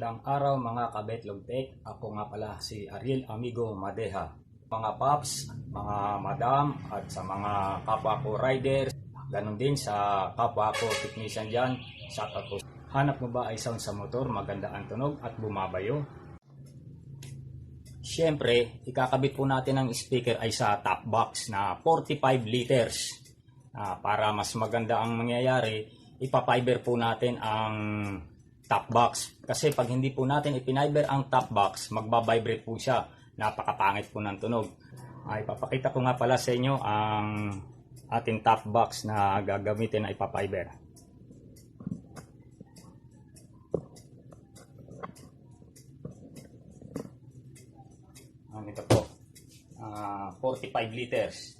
Magandang araw mga kabetlog tech. Ako nga pala si Ariel Amigo Madeha. Mga paps, mga madam at sa mga kapwa ko riders, ganun din sa kapwa ko technician dyan, shout out po. Hanap mo ba ay sound sa motor, maganda ang tunog at bumabayo? Siyempre, ikakabit po natin ang speaker ay sa top box na 45 liters. Para mas maganda ang mangyayari, ipapiber po natin ang top box. Kasi pag hindi po natin ipiniber ang top box, magbabibrate po siya. Napakapangit po ng tunog. Ipapakita ko nga pala sa inyo ang ating top box na gagamitin na ipapiber. Ito po, 45 liters.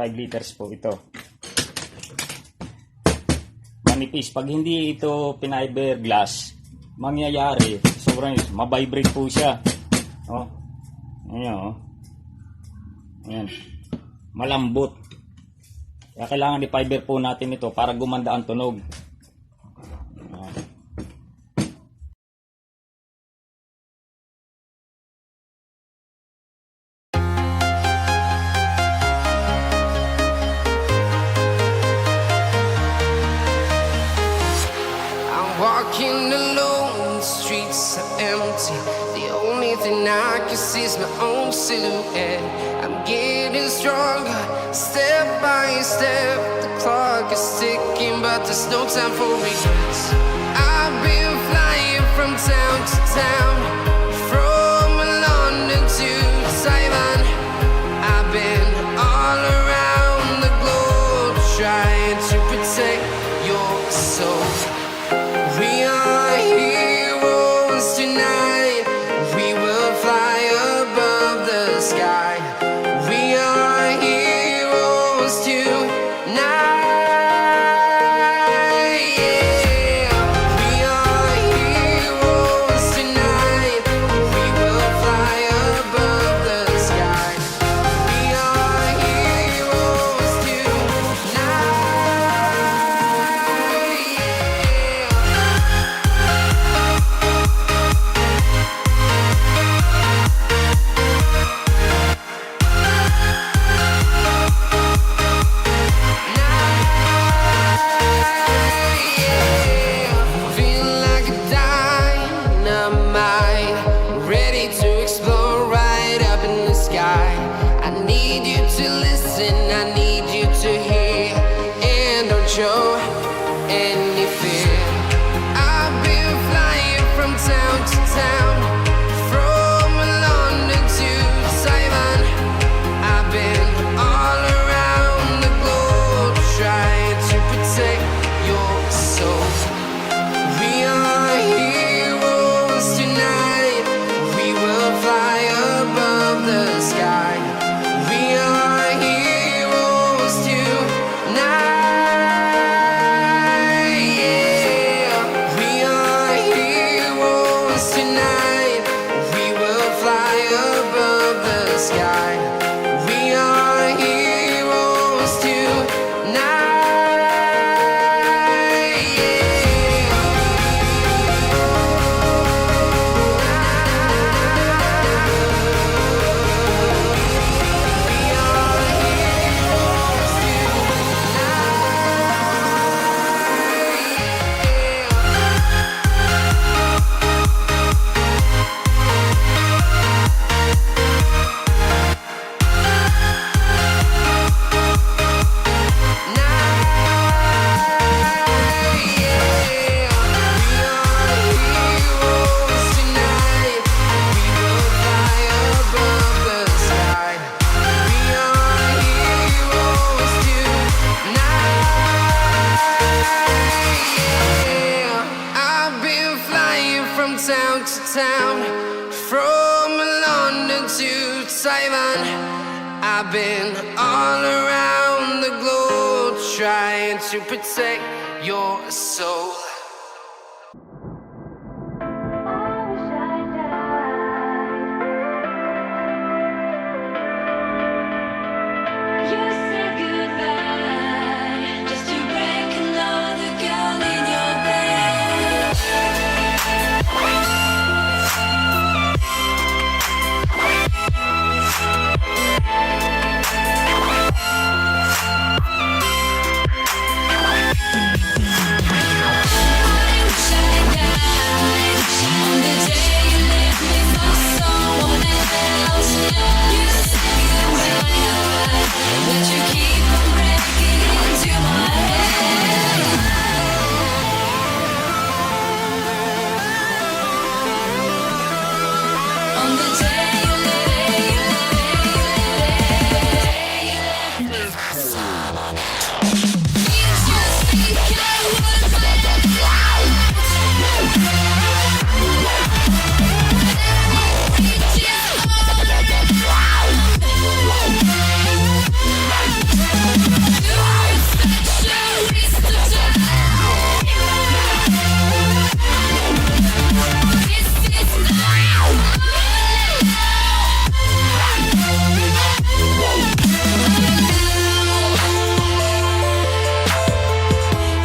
Liters po ito. Manipis. Pag hindi ito piniber glass, mangyayari, sobrang mabibrate po siya. Ayan, Ayan. Malambot. Kaya kailangan i-fiber po natin ito para gumanda ang tunog. Walking alone, the streets are empty. The only thing I can see is my own silhouette. I'm getting stronger, step by step. The clock is ticking, but there's no time for regrets. I've been flying from town to town, from London to Taiwan. I've been all around the globe, trying to protect your soul. We are heroes tonight. We will fly above the sky. We are heroes tonight. Yeah. We are heroes tonight. We will fly above the sky. We are heroes tonight. Show any fear. I've been flying from town to town, from London to Taiwan. I've been all around the globe, trying to protect your soul. We are heroes tonight. We will fly above the sky. We are heroes tonight. Town to town, from London to Taiwan. I've been all around the globe, trying to protect your soul.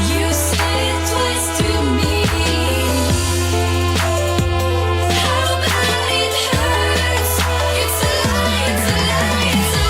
You said it twice to me. How bad it hurts. It's a lie, it's a lie, it's a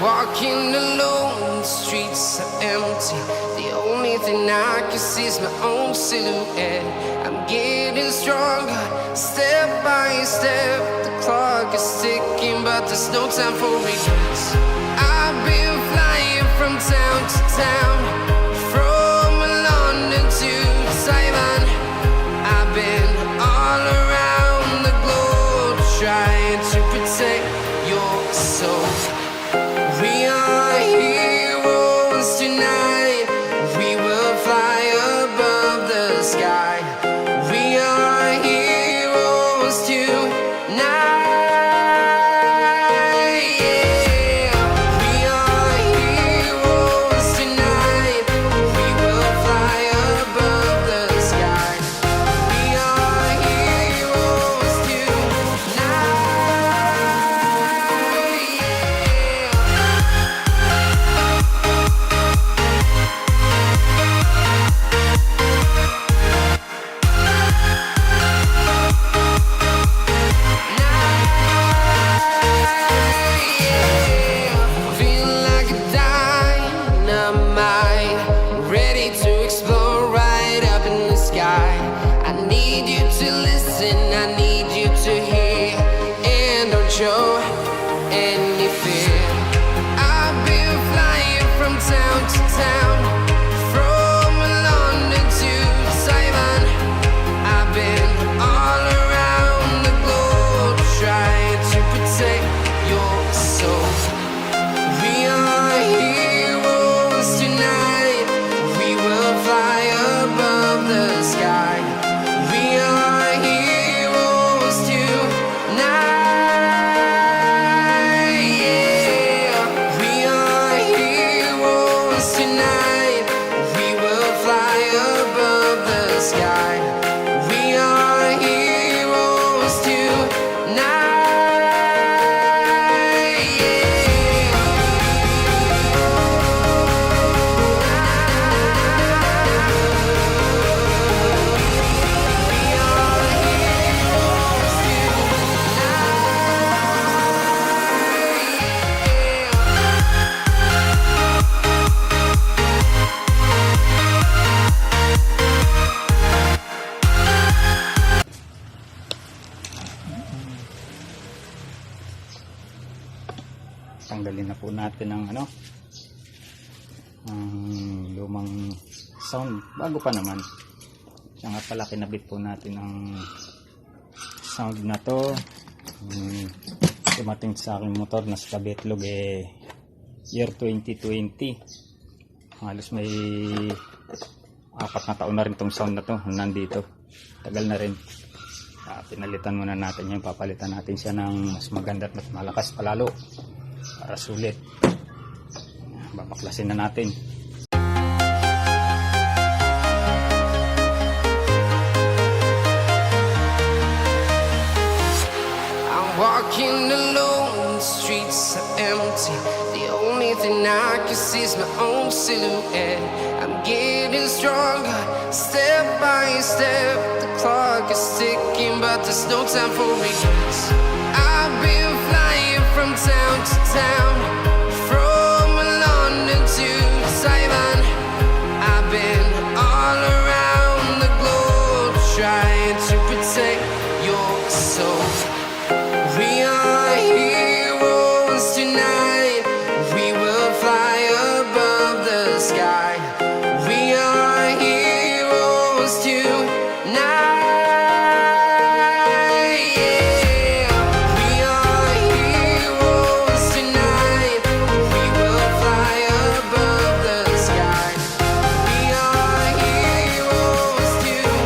Walking alone, the streets are empty. The only thing I can see is my own silhouette. I'm getting stronger, step by step. The clock is ticking, but there's no time for regrets. I've been flying from town to town, from London to Taiwan. I've been all around the globe trying to protect your soul. We are heroes tonight. We will fly above the sky. We are heroes tonight. Yeah. natin ng ano, ang lumang sound, bago pa naman. Kaya nga pala kinabit po natin ang sound na to. Dumating sa aking motor na sa Kabitlog year 2020. Halos may 4 na taon na rin tong sound na to nandito. Tagal na rin. Pinalitan muna natin yung papalitan natin siya ng mas maganda at mas malakas palalo para sulit. Babaklasin na natin. Walking alone, the streets are empty. The only thing I can see is my own silhouette. I'm getting stronger, step by step. The clock is ticking, but there's no time for regrets. I've been flying from town to town, from London to Taiwan. I've been all around the globe, trying to protect your soul. We are heroes tonight. We will fly above the sky. We are heroes tonight. Yeah. We are heroes tonight. We will fly above the sky. We are heroes tonight.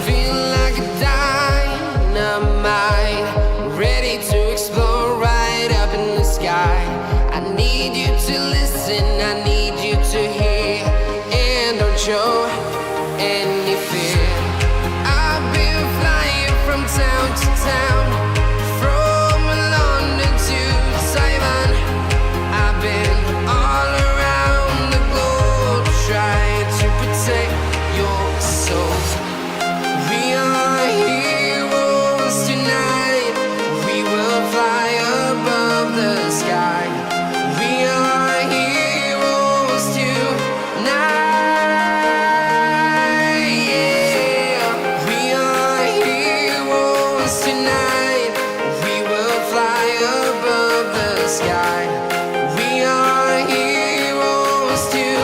Feel like a dynamite, ready to explode right up in the sky. I need you to listen, I need you to hear, and don't show any fear. I've been flying from town to town, from London to Taiwan. I've been all around the globe, trying to protect your soul. We are heroes tonight. We will fly above the sky. We are heroes tonight. Yeah. We are heroes tonight. We will fly above the sky. We are heroes tonight.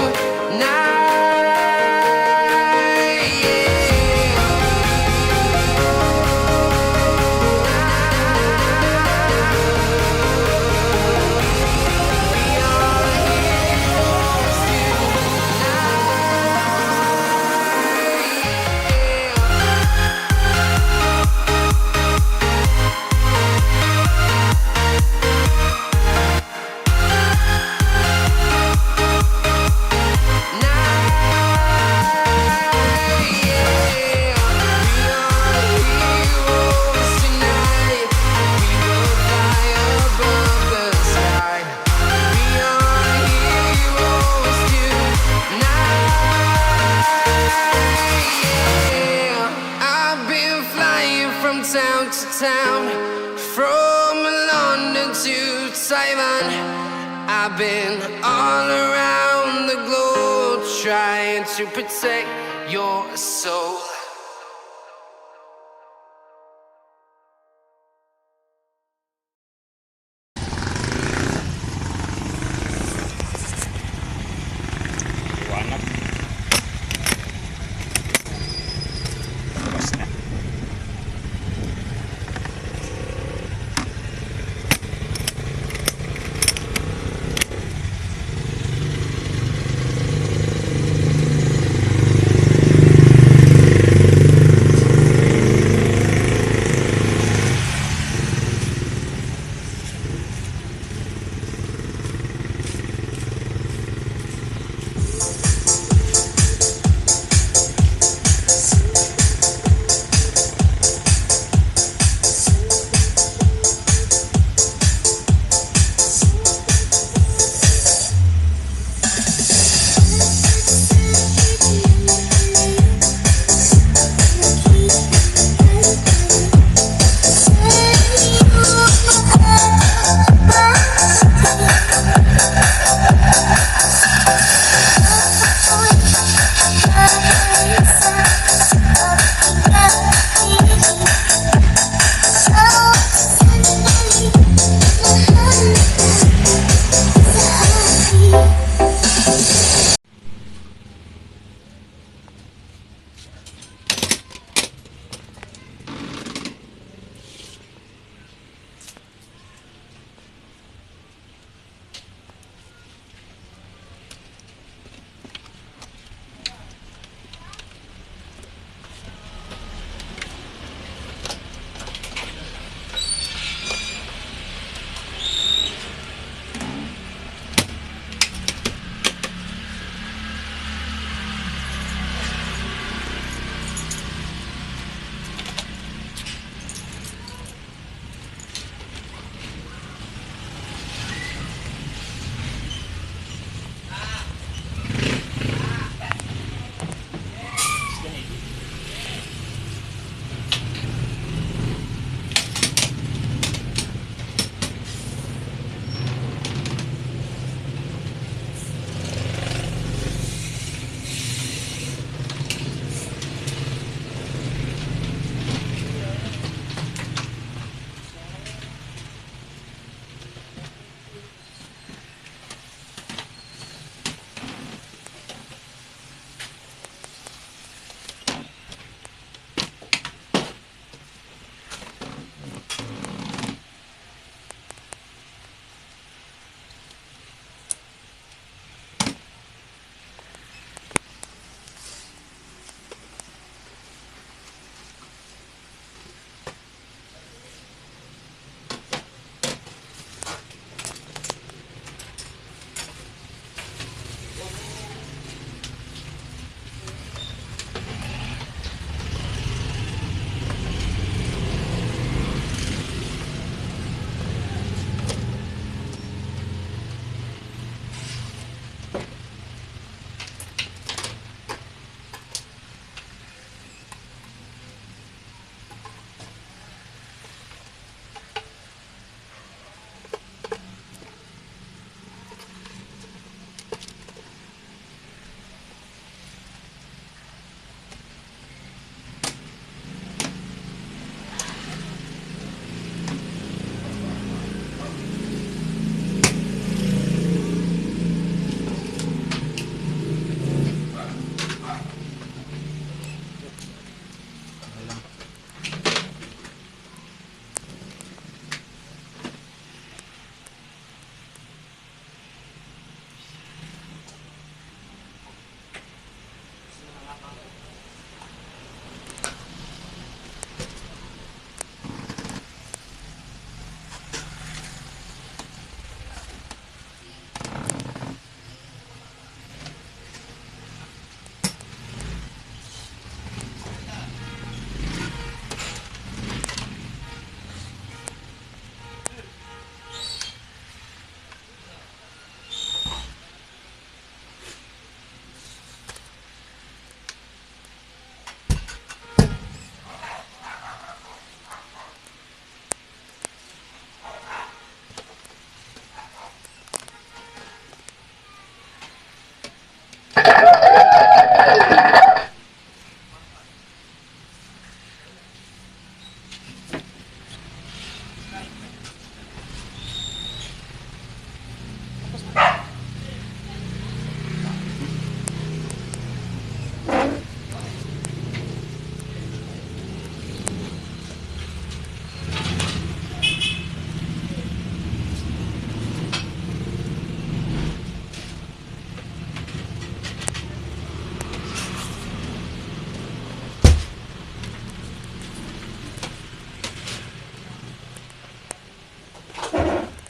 Town to town, from London to Taiwan. I've been all around the globe, trying to protect your soul. Liwanag. Labas na.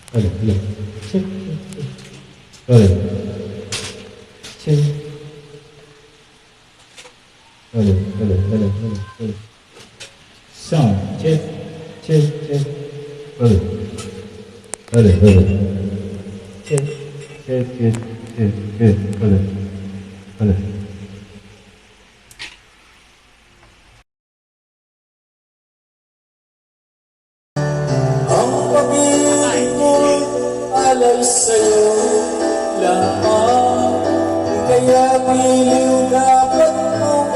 Hello, hello. Check. Hello. Check. Hello, hello, hello, hello, hello. Sound. Check, check, check. Hello. Hello, hello. Check, check, check, check, check. Hello. Hello. Ang pag-ibig mo'y alay sa'yo lamang. Kaya giliw dapat mong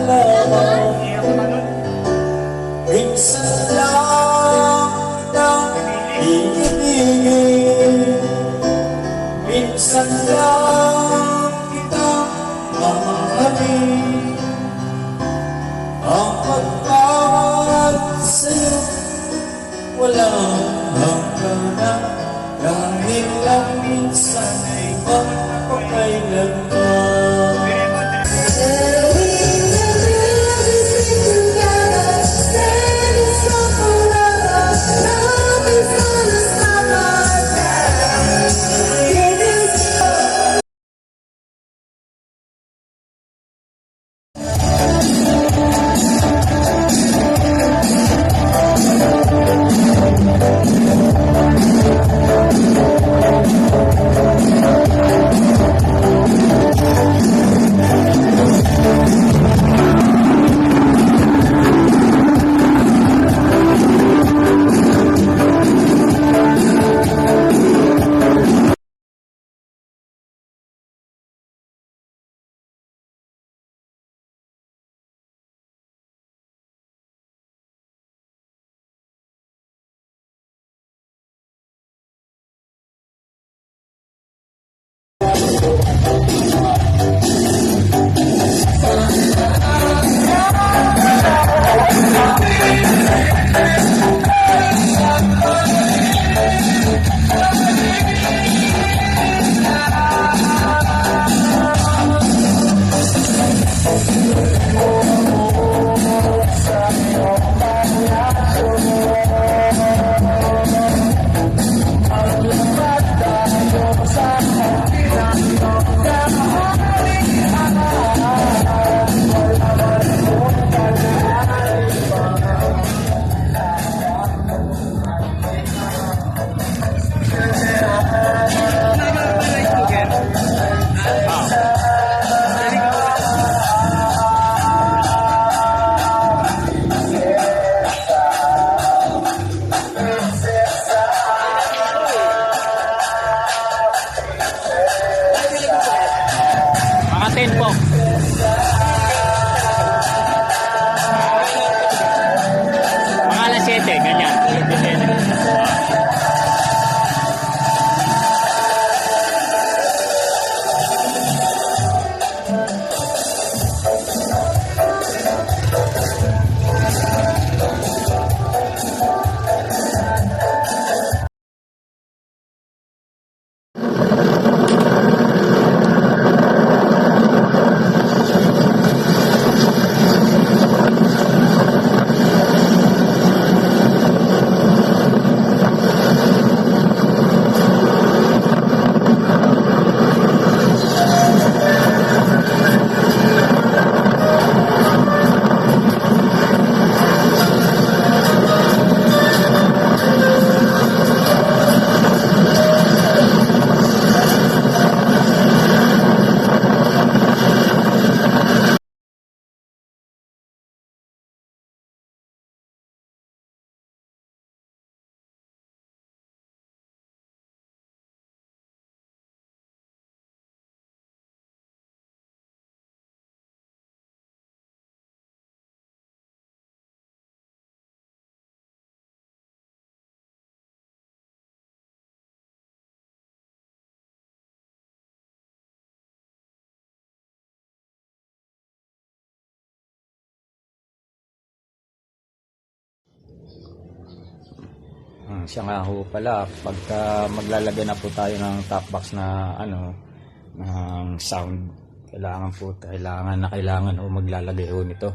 malaman. Minsan lang kitang iibigin. Minsan lang kitang mamahalin. Ang pagmamahal sa'yo walang hangganan, kahit lang minsan ay magpakailanman. Mga 10 po. Mga alas 7, ganyan. Siya nga ho pala, pagka maglalagay na po tayo ng top box na ng sound, kailangan ho maglalagay ho nito.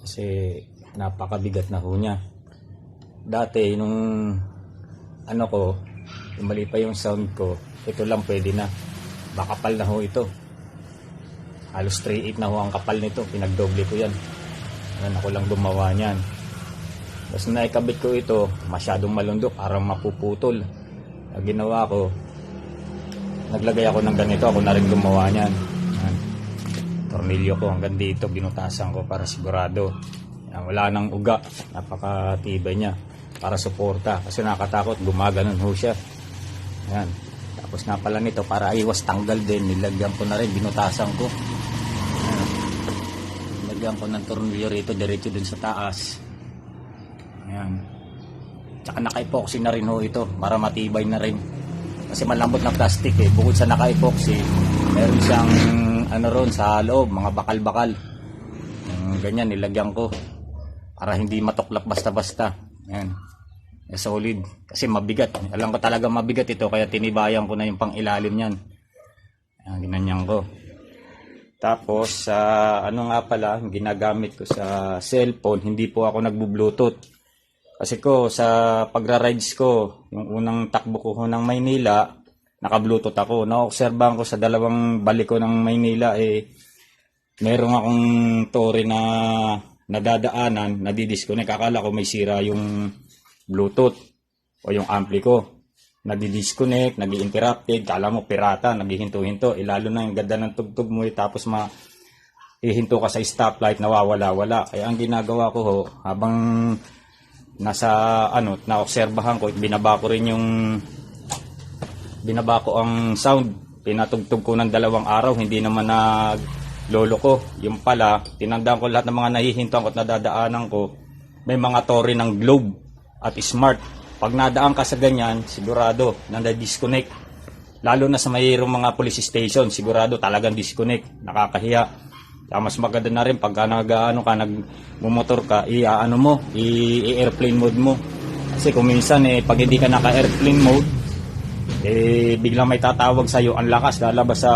Kasi napakabigat na ho niya. Dati nung ano ko, yung mali pa yung sound ko, ito lang pwede na. Bakapal na ho ito. Halos 3/8 na ho ang kapal nito. Pinagdoble ko yan. Yan ako lang gumawa niyan. Tapos naikabit ko ito, masyadong malundok, parang mapuputol. Ang ginawa ko, naglagay ako ng ganito, ako na rin gumawa niyan. Yan. Tornilyo ko hanggang dito, binutasan ko para sigurado. Yan, wala nang uga, napakatibay niya para suporta. Kasi nakakatakot, gumaganon ho siya. Yan. Tapos na pala nito, para iwas tanggal din, nilagyan ko na rin, binutasan ko. Yan. Nilagyan ko ng tornilyo rito, diretso dun sa taas. Yan. Tsaka naka-epoxy na rin ho ito para matibay na rin. Kasi malambot na plastic eh. Bukod sa naka-epoxy, meron siyang ano ron sa loob, mga bakal-bakal. Ganyan nilagyan ko para hindi matuklap basta-basta. Yan. Solid. Kasi mabigat. Alam ko talaga mabigat ito kaya tinibayan ko na yung pang-ilalim niyan. Yan, ginanyan ko. Tapos ano nga pala, ginagamit ko sa cellphone, hindi po ako nagbo-bluetooth. Kasi ko sa pagra-rides ko, yung unang takbo ko ng Maynila, naka-bluetooth ako. Na-obserbahan ko sa dalawang balik ko ng Maynila merong akong tore na nadadaanan, nadidisconnect. Akala ko may sira yung Bluetooth o yung ampli ko. Nadidisconnect, nag-i-interrupted, kala mo pirata, naghihinto-hinto. Lalo na yung ganda ng tugtog mo tapos ihinto ka sa stoplight, nawawala-wala. Kaya ang ginagawa ko ho, habang nasa naobserbahan ko, binaba ko ang sound, pinatugtog ko ng 2 araw, hindi naman naglolo ko. Yung pala, tinandaan ko lahat ng mga nahihinto ko at nadadaanan ko, may mga tore ng Globe at Smart. Pag nadaan ka sa ganyan, sigurado nanda-disconnect. Lalo na sa mayroong mga police station, sigurado talagang disconnect, nakakahiya. Kaya mas maganda na rin pagka nagmumotor ka, i-airplane mode mo. Kasi kung minsan pag hindi ka naka-airplane mode, biglang may tatawag sa'yo, ang lakas, lalabas sa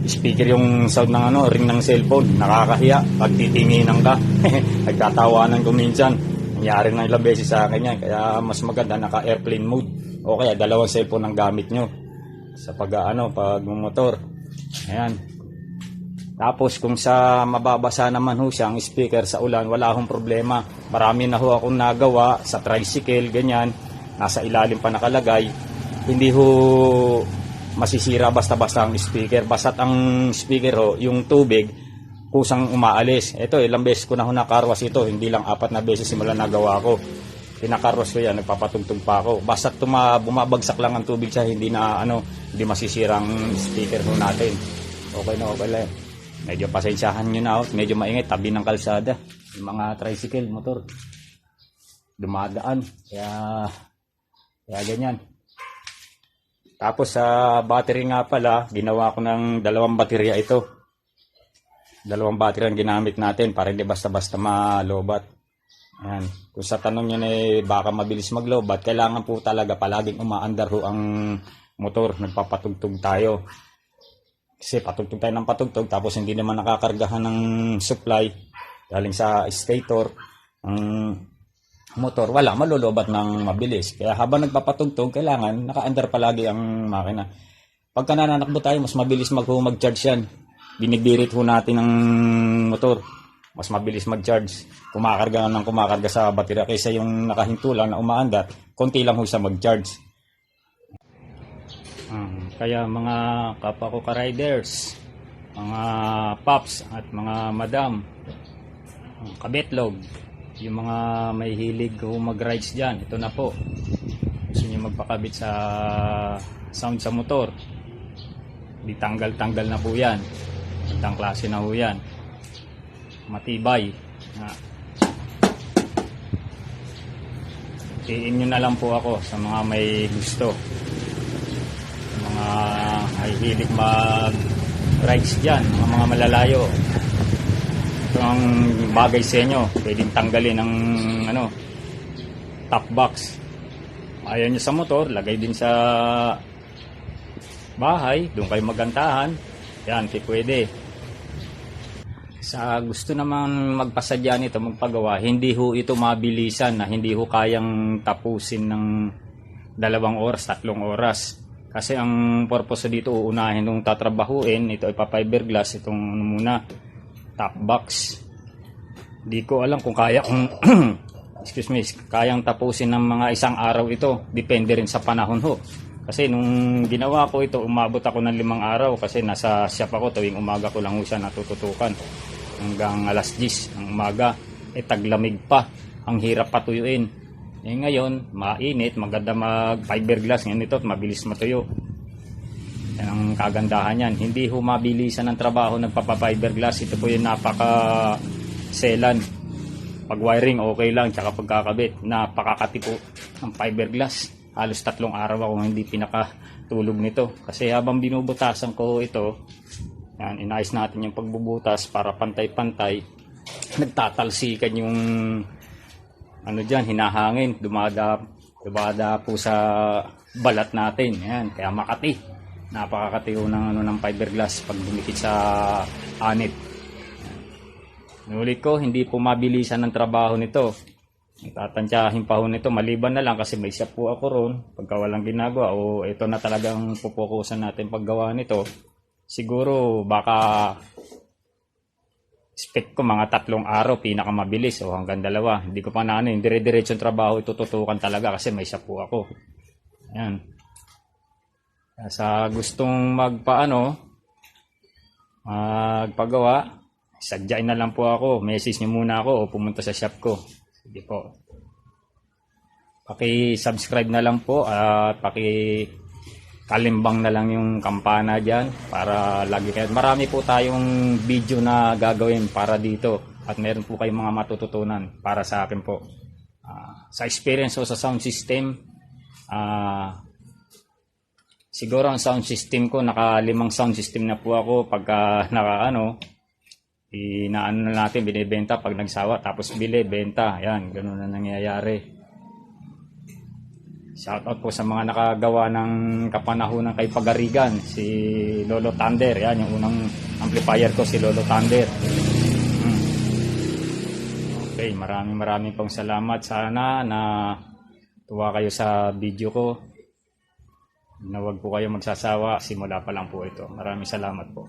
speaker yung sound ng ring ng cellphone. Nakakahiya pag titinginan ka. Nagtatawanan ko minsan. Nangyari na ilang beses sa akin yan. Kaya mas maganda naka-airplane mode. O kaya 2 cellphone ang gamit nyo sa pagmumotor. Ayan. Tapos kung sa mababasa naman ho siya ang speaker sa ulan, wala akong problema. Marami na ho akong nagawa sa tricycle, ganyan. Nasa ilalim pa nakalagay. Hindi ho masisira basta-basta ang speaker. Basta't ang speaker ho, yung tubig, kusang umaalis. Ito, ilang beses ko na ho nakarwas ito. Hindi lang 4 na beses simula nagawa ko. Pinakarwas ko yan, nagpapatugtog pa ako. Basta't bumabagsak lang ang tubig siya, hindi masisira ang speaker ho natin. Okay na, okay lang. Medyo pasensyahan nyo na, medyo maingay, tabi ng kalsada. Yung mga tricycle, motor, dumadaan. Kaya ganyan. Tapos sa battery nga pala, ginawa ko ng 2 baterya ito. 2 baterya ang ginamit natin para hindi basta-basta malobat. Ayan. Kung sa tanong nyo baka mabilis maglobat, kailangan po talaga palaging umaandar ho ang motor. Nagpapatugtog tayo. Kasi patugtog tayo ng patugtog tapos hindi naman nakakargahan ng supply galing sa stator ang motor, wala, malulobat ng mabilis. Kaya habang nagpapatugtog, kailangan naka-under palagi ang makina. Pagka nananakbo tayo, mas mabilis mag-charge yan. Binibirit ho natin ng motor, mas mabilis mag-charge. Kumakarga sa baterya kaysa yung nakahinto lang na umaandar, konti lang ho siya mag-charge. Kaya mga kapwa ko ka-riders, mga paps at mga madam, kabetlog, yung mga may hilig mag-rides dyan, ito na po. Gusto nyo magpakabit sa sound sa motor, di tanggal-tanggal na po yan. Gandang klase na po yan, matibay. Tiin nyo na lang po ako sa mga may gusto, mga ay hilig mag-rides dyan, mga malalayo. Ito ang bagay sa inyo, pwedeng tanggalin ng top box. Ayaw nyo sa motor, lagay din sa bahay, doon kayo magantahan. Yan, pwede. Sa gusto naman magpasadya nito, magpagawa, hindi ho ito mabilisan na hindi ho kayang tapusin ng oras, 3 oras. Kasi ang purpose dito, uunahin nung tatrabahuin, ito ay fiberglass, itong ano muna, top box. Di ko alam kung kaya kung excuse me, kayang tapusin ng mga 1 araw ito. Depende rin sa panahon ho. Kasi nung ginawa ko ito, umabot ako ng 5 araw kasi nasa shop ako, tuwing umaga ko lang ho siya natututukan hanggang alas 10 ng umaga. Taglamig pa, ang hirap patuyuin. Ngayon, mainit, maganda mag fiberglass ngayon ito, mabilis matuyo. Yan ang kagandahan yan. Hindi ho mabilisan ng trabaho nagpapa-fiberglass. Ito po yung napaka-selan. Pag wiring, okay lang, tsaka pagkakabit, napakakati po ng fiberglass. Halos 3 araw ako hindi pinakatulog nito. Kasi habang binubutasan ko ito, yan, inayos natin yung pagbubutas para pantay-pantay. Nagtatalsikan yung ano dyan, hinahangin, dumada po sa balat natin. Yan, kaya makati. Napakakati ng fiberglass pag dumikit sa anit. Nulit ko, hindi po mabilisan ng trabaho nito. Tatantyahin pa ho nito, maliban na lang kasi may shop po ako ron. Pagka walang ginagawa o ito na talagang pupukusan natin paggawa nito, siguro baka expect ko mga 3 araw pinakamabilis o hanggang 2. Hindi ko pa na yung dire-diretsong trabaho itututukan talaga kasi may shop po ako. Ayan. Sa gustong magpagawa, sadyain na lang po ako. Message nyo muna ako o pumunta sa shop ko. Sige po. Paki-subscribe na lang po at paki-kalimbang na lang yung kampana dyan para lagi kayo. Marami po tayong video na gagawin para dito at meron po kayong mga matututunan para sa akin po. Sa experience o sa sound system, siguro ang sound system ko, naka 5 sound system na po ako pagka inaano na natin, binibenta pag nagsawa, tapos bili, benta. Yan, ganun na nangyayari. Shoutout po sa mga nakagawa ng kapanahunan kay Pagarigan, si Lolo Thunder. Yan, yung unang amplifier ko, si Lolo Thunder. Okay, maraming pong salamat. Sana na tuwa kayo sa video ko. Na wag po kayo magsasawa, simula pa lang po ito. Maraming salamat po.